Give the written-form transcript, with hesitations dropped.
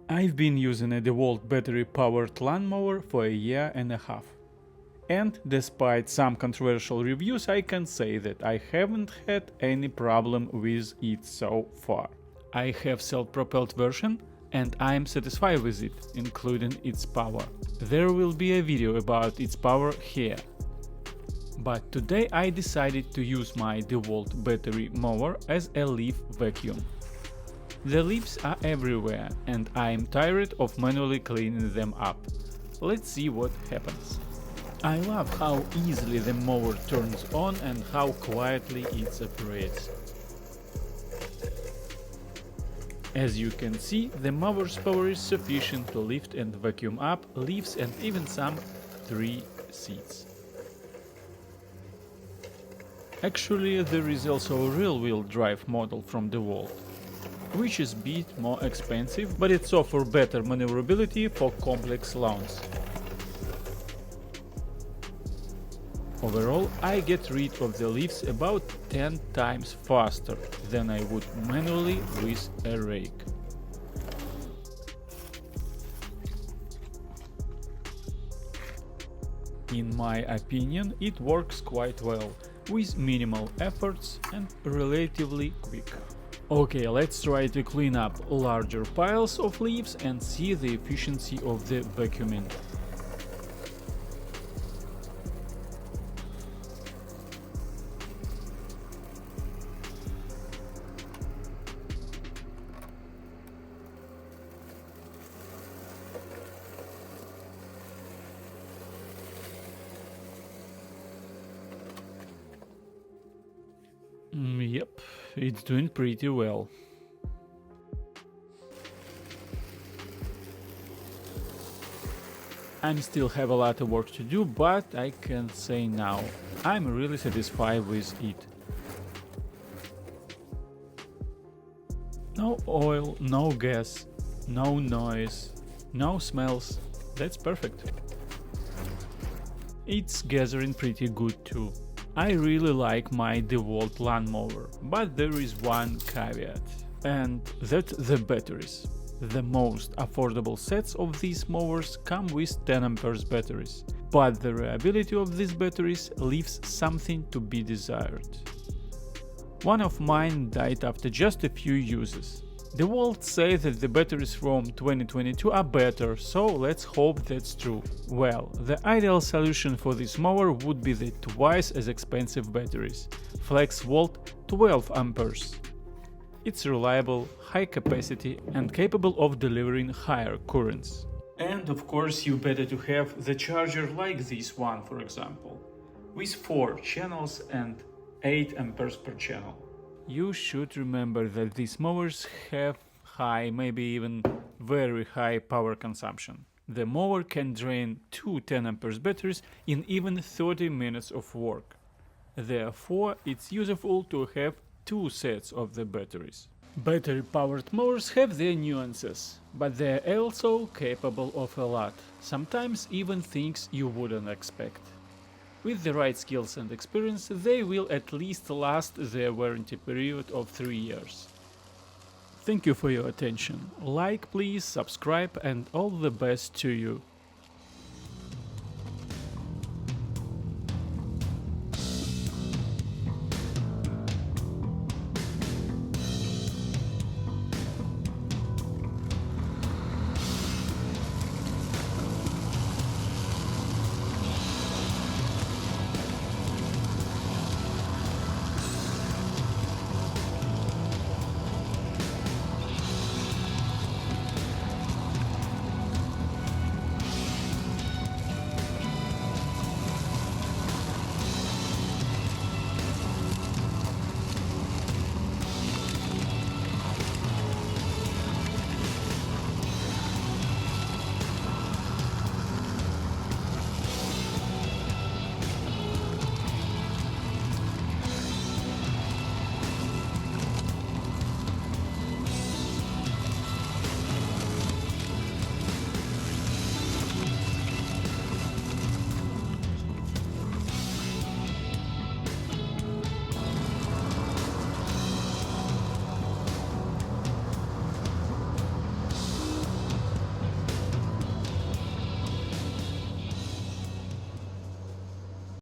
I've been using a DeWALT battery-powered lawnmower for a year and a half. And despite some controversial reviews, I can say that I haven't had any problem with it so far. I have self-propelled version and I'm satisfied with it, including its power. There will be a video about its power here. But today I decided to use my DeWALT battery mower as a leaf vacuum. The leaves are everywhere and I'm tired of manually cleaning them up. Let's see what happens. I love how easily the mower turns on and how quietly it operates. As you can see, the mower's power is sufficient to lift and vacuum up leaves and even some tree seeds. Actually, there is also a rear-wheel drive model from DeWALT, which is a bit more expensive, but it offers better maneuverability for complex lawns. Overall, I get rid of the leaves about 10 times faster than I would manually with a rake. In my opinion, it works quite well, with minimal efforts and relatively quick. Okay, let's try to clean up larger piles of leaves and see the efficiency of the vacuuming. Yep, it's doing pretty well. I still have a lot of work to do, but I can say now, I'm really satisfied with it. No oil, no gas, no noise, no smells, that's perfect. It's gathering pretty good too. I really like my DeWALT lawnmower, but there is one caveat, and that's the batteries. The most affordable sets of these mowers come with 10A batteries, but the reliability of these batteries leaves something to be desired. One of mine died after just a few uses. DeWALT say that the batteries from 2022 are better, so let's hope that's true. Well, the ideal solution for this mower would be the twice as expensive batteries, FlexVolt 12 amperes. It's reliable, high capacity and capable of delivering higher currents. And of course you better to have the charger like this one, for example, with 4 channels and 8 amperes per channel. You should remember that these mowers have high, maybe even very high power consumption. The mower can drain 2 10A batteries in even 30 minutes of work. Therefore, it's useful to have 2 sets of the batteries. Battery-powered mowers have their nuances, but they're also capable of a lot, sometimes even things you wouldn't expect. With the right skills and experience, they will at least last their warranty period of 3 years. Thank you for your attention. Like, please, subscribe, and all the best to you.